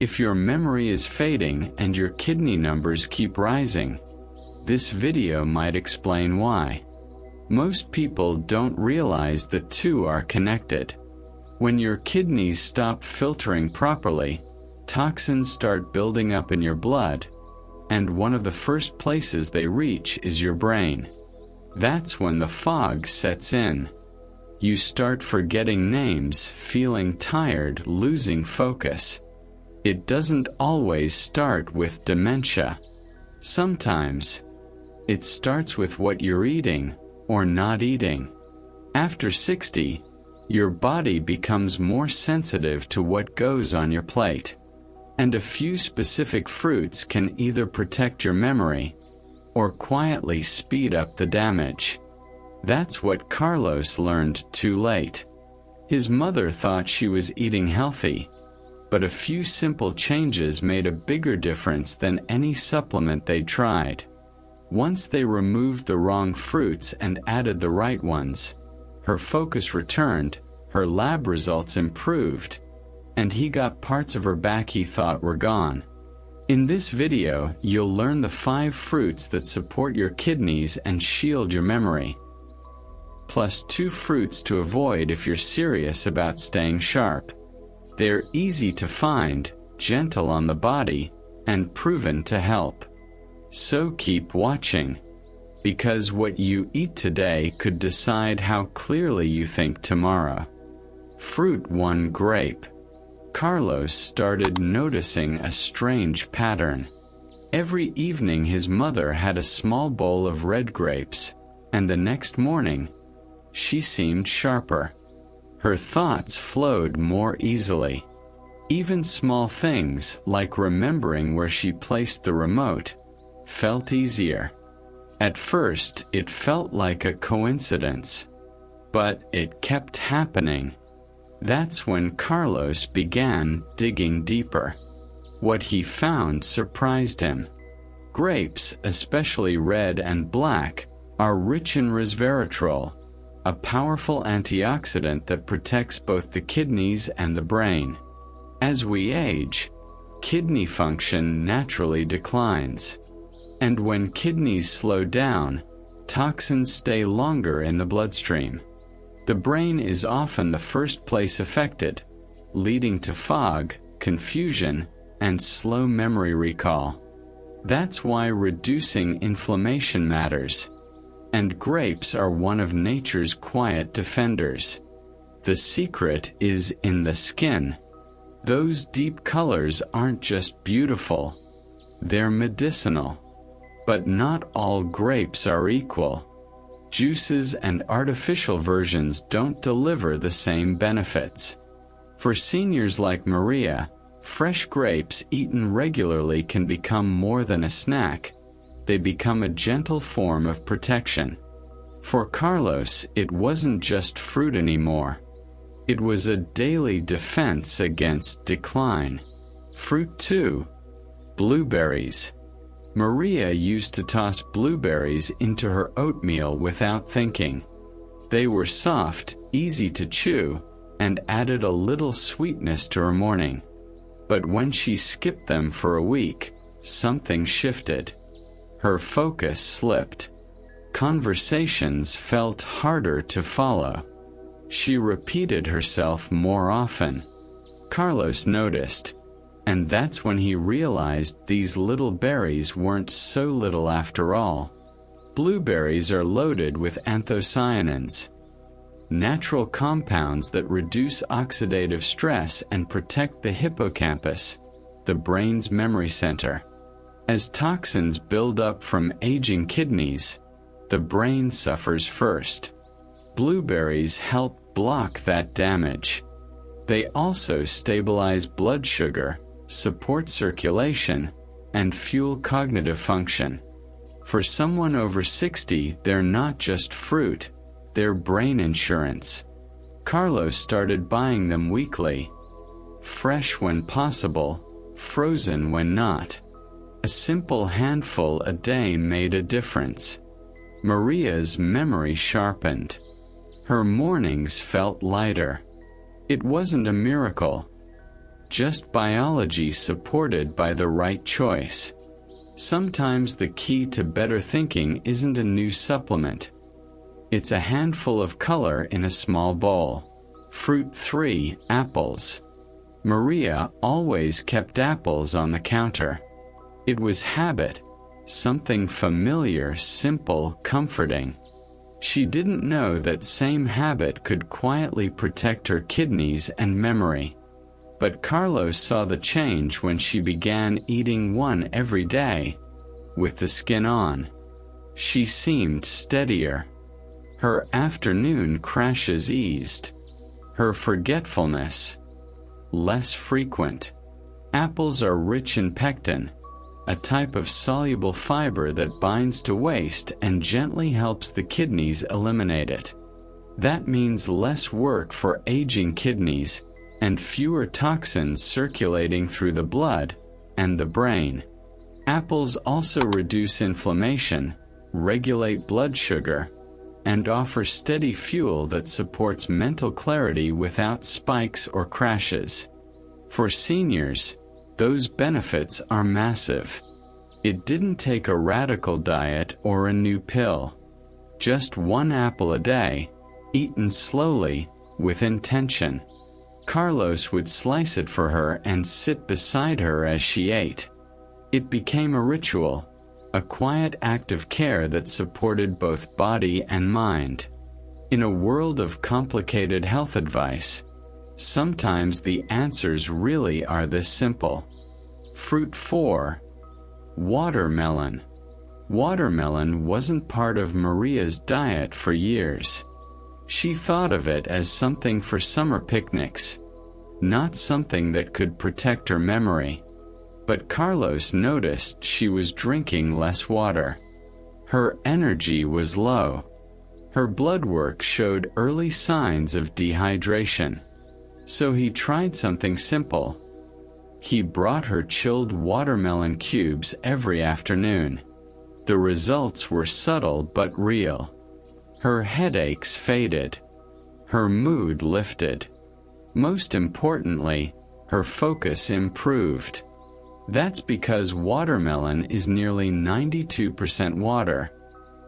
If your memory is fading and your kidney numbers keep rising, this video might explain why. Most people don't realize the two are connected. When your kidneys stop filtering properly, toxins start building up in your blood, and one of the first places they reach is your brain. That's when the fog sets in. You start forgetting names, feeling tired, losing focus. It doesn't always start with dementia. Sometimes, it starts with what you're eating or not eating. After 60, your body becomes more sensitive to what goes on your plate. And a few specific fruits can either protect your memory or quietly speed up the damage. That's what Carlos learned too late. His mother thought she was eating healthy, but a few simple changes made a bigger difference than any supplement they tried. Once they removed the wrong fruits and added the right ones, her focus returned, her lab results improved, and he got parts of her back he thought were gone. In this video, you'll learn the 5 fruits that support your kidneys and shield your memory, plus 2 fruits to avoid if you're serious about staying sharp. They're easy to find, gentle on the body, and proven to help. So keep watching, because what you eat today could decide how clearly you think tomorrow. Fruit 1. Grape. Carlos started noticing a strange pattern. Every evening his mother had a small bowl of red grapes, and the next morning, she seemed sharper. Her thoughts flowed more easily. Even small things, like remembering where she placed the remote, felt easier. At first, it felt like a coincidence, but it kept happening. That's when Carlos began digging deeper. What he found surprised him. Grapes, especially red and black, are rich in resveratrol, a powerful antioxidant that protects both the kidneys and the brain. As we age, kidney function naturally declines. And when kidneys slow down, toxins stay longer in the bloodstream. The brain is often the first place affected, leading to fog, confusion, and slow memory recall. That's why reducing inflammation matters. And grapes are one of nature's quiet defenders. The secret is in the skin. Those deep colors aren't just beautiful, they're medicinal. But not all grapes are equal. Juices and artificial versions don't deliver the same benefits. For seniors like Maria, fresh grapes eaten regularly can become more than a snack. They become a gentle form of protection. For Carlos, it wasn't just fruit anymore. It was a daily defense against decline. Fruit 2. Blueberries. Maria used to toss blueberries into her oatmeal without thinking. They were soft, easy to chew, and added a little sweetness to her morning. But when she skipped them for a week, something shifted. Her focus slipped. Conversations felt harder to follow. She repeated herself more often. Carlos noticed. And that's when he realized these little berries weren't so little after all. Blueberries are loaded with anthocyanins, natural compounds that reduce oxidative stress and protect the hippocampus, the brain's memory center. As toxins build up from aging kidneys, the brain suffers first. Blueberries help block that damage. They also stabilize blood sugar, support circulation, and fuel cognitive function. For someone over 60, they're not just fruit, they're brain insurance. Carlos started buying them weekly. Fresh when possible, frozen when not. A simple handful a day made a difference. Maria's memory sharpened. Her mornings felt lighter. It wasn't a miracle, just biology supported by the right choice. Sometimes the key to better thinking isn't a new supplement. It's a handful of color in a small bowl. Fruit 3, apples. Maria always kept apples on the counter. It was habit, something familiar, simple, comforting. She didn't know that same habit could quietly protect her kidneys and memory. But Carlos saw the change when she began eating one every day, with the skin on. She seemed steadier. Her afternoon crashes eased. Her forgetfulness less frequent. Apples are rich in pectin, a type of soluble fiber that binds to waste and gently helps the kidneys eliminate it. That means less work for aging kidneys and fewer toxins circulating through the blood and the brain. Apples also reduce inflammation, regulate blood sugar, and offer steady fuel that supports mental clarity without spikes or crashes. For seniors, those benefits are massive. It didn't take a radical diet or a new pill. Just one apple a day, eaten slowly, with intention. Carlos would slice it for her and sit beside her as she ate. It became a ritual, a quiet act of care that supported both body and mind. In a world of complicated health advice, sometimes the answers really are this simple. Fruit 4, watermelon. Watermelon wasn't part of Maria's diet for years. She thought of it as something for summer picnics, not something that could protect her memory. But Carlos noticed she was drinking less water. Her energy was low. Her blood work showed early signs of dehydration. So he tried something simple. He brought her chilled watermelon cubes every afternoon. The results were subtle but real. Her headaches faded. Her mood lifted. Most importantly, her focus improved. That's because watermelon is nearly 92% water,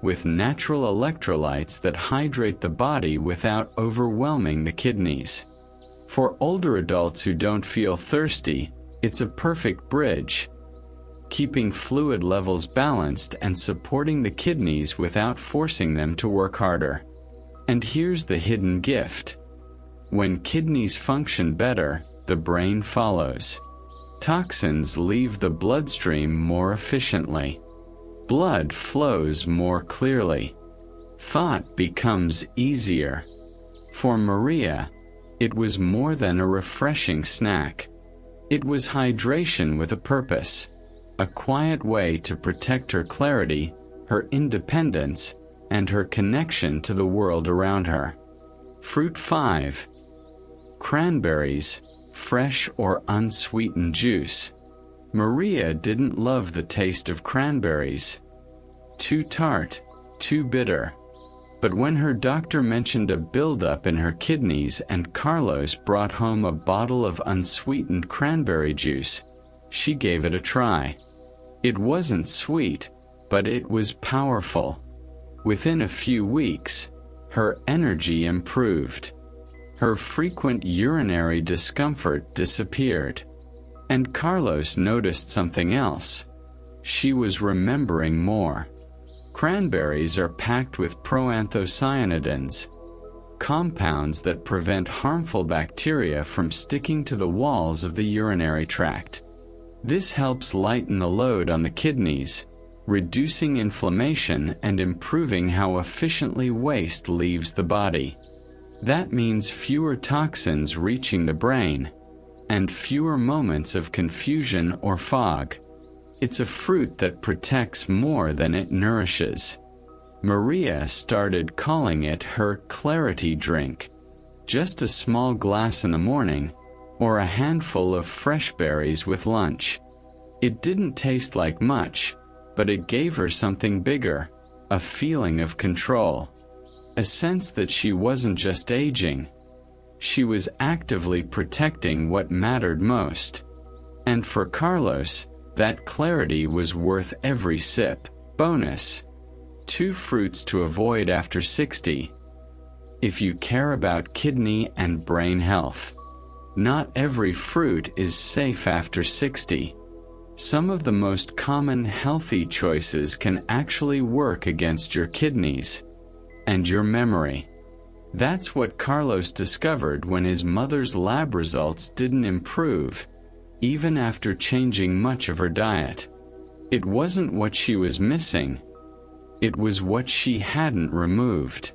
with natural electrolytes that hydrate the body without overwhelming the kidneys. For older adults who don't feel thirsty, it's a perfect bridge, keeping fluid levels balanced and supporting the kidneys without forcing them to work harder. And here's the hidden gift. When kidneys function better, the brain follows. Toxins leave the bloodstream more efficiently. Blood flows more clearly. Thought becomes easier. For Maria, it was more than a refreshing snack. It was hydration with a purpose, a quiet way to protect her clarity, her independence, and her connection to the world around her. Fruit 5, cranberries, fresh or unsweetened juice. Maria didn't love the taste of cranberries. Too tart, too bitter. But when her doctor mentioned a buildup in her kidneys and Carlos brought home a bottle of unsweetened cranberry juice, she gave it a try. It wasn't sweet, but it was powerful. Within a few weeks, her energy improved. Her frequent urinary discomfort disappeared. And Carlos noticed something else. She was remembering more. Cranberries are packed with proanthocyanidins, compounds that prevent harmful bacteria from sticking to the walls of the urinary tract. This helps lighten the load on the kidneys, reducing inflammation and improving how efficiently waste leaves the body. That means fewer toxins reaching the brain, and fewer moments of confusion or fog. It's a fruit that protects more than it nourishes. Maria started calling it her clarity drink. Just a small glass in the morning, or a handful of fresh berries with lunch. It didn't taste like much, but it gave her something bigger, a feeling of control. A sense that she wasn't just aging, She was actively protecting what mattered most. And for Carlos, that clarity was worth every sip. Bonus: 2 fruits to avoid after 60. If you care about kidney and brain health, not every fruit is safe after 60. Some of the most common healthy choices can actually work against your kidneys and your memory. That's what Carlos discovered when his mother's lab results didn't improve, even after changing much of her diet. It wasn't what she was missing, it was what she hadn't removed.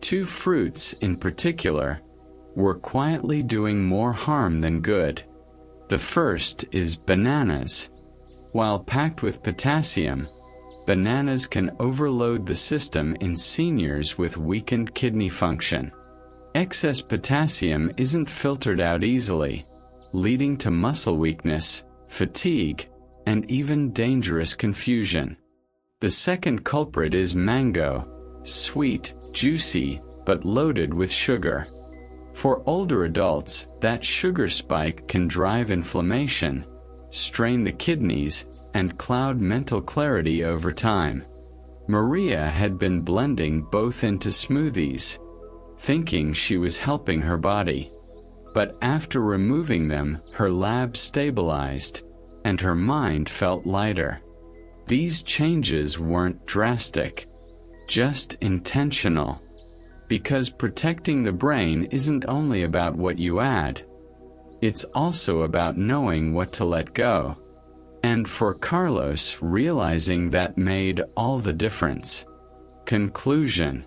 2 fruits, in particular, were quietly doing more harm than good. The first is bananas. While packed with potassium, bananas can overload the system in seniors with weakened kidney function. Excess potassium isn't filtered out easily, leading to muscle weakness, fatigue, and even dangerous confusion. The second culprit is mango, sweet, juicy, but loaded with sugar. For older adults, that sugar spike can drive inflammation, strain the kidneys, and cloud mental clarity over time. Maria had been blending both into smoothies, thinking she was helping her body. But after removing them, her lab stabilized, and her mind felt lighter. These changes weren't drastic, just intentional. Because protecting the brain isn't only about what you add, it's also about knowing what to let go. And for Carlos, realizing that made all the difference. Conclusion: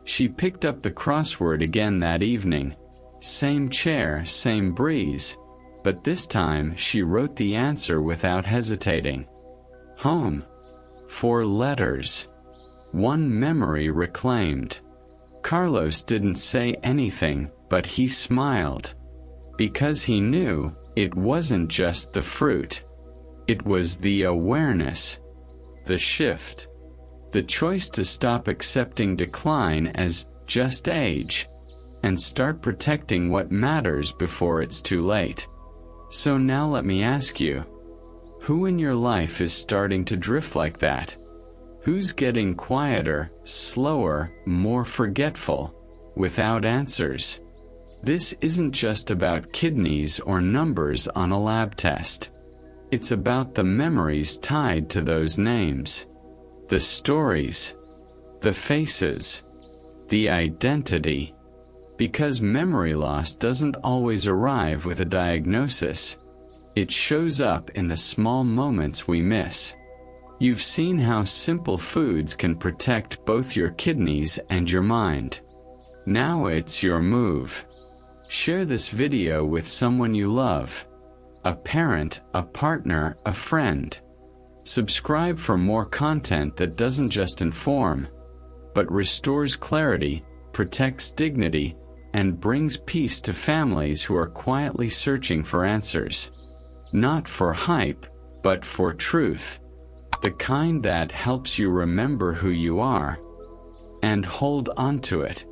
she picked up the crossword again that evening. Same chair, same breeze, but this time she wrote the answer without hesitating. Home. 4 letters. 1 memory reclaimed. Carlos didn't say anything, but he smiled. Because he knew it wasn't just the fruit. It was the awareness, the shift, the choice to stop accepting decline as just age, and start protecting what matters before it's too late. So now let me ask you, who in your life is starting to drift like that? Who's getting quieter, slower, more forgetful, without answers? This isn't just about kidneys or numbers on a lab test. It's about the memories tied to those names, the stories, the faces, the identity. Because memory loss doesn't always arrive with a diagnosis. It shows up in the small moments we miss. You've seen how simple foods can protect both your kidneys and your mind. Now it's your move. Share this video with someone you love. A parent, a partner, a friend. Subscribe for more content that doesn't just inform, but restores clarity, protects dignity, and brings peace to families who are quietly searching for answers. Not for hype, but for truth. The kind that helps you remember who you are and hold on to it.